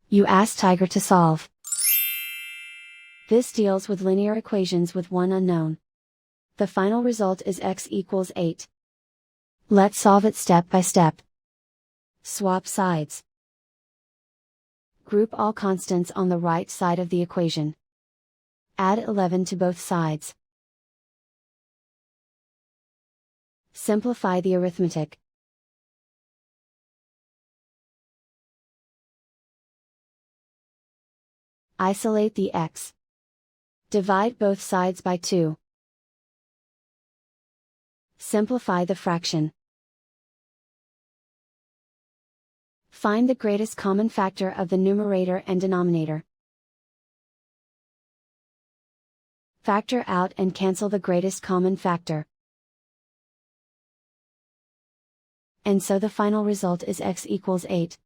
You ask Tiger to solve. This deals with linear equations with one unknown. The final result is x equals 8. Let's solve it step by step. Swap sides. Group all constants on the right side of the equation. Add 11 to both sides. Simplify the arithmetic. Isolate the x. Divide both sides by 2. Simplify the fraction. Find the greatest common factor of the numerator and denominator. Factor out and cancel the greatest common factor. And so the final result is x equals 8.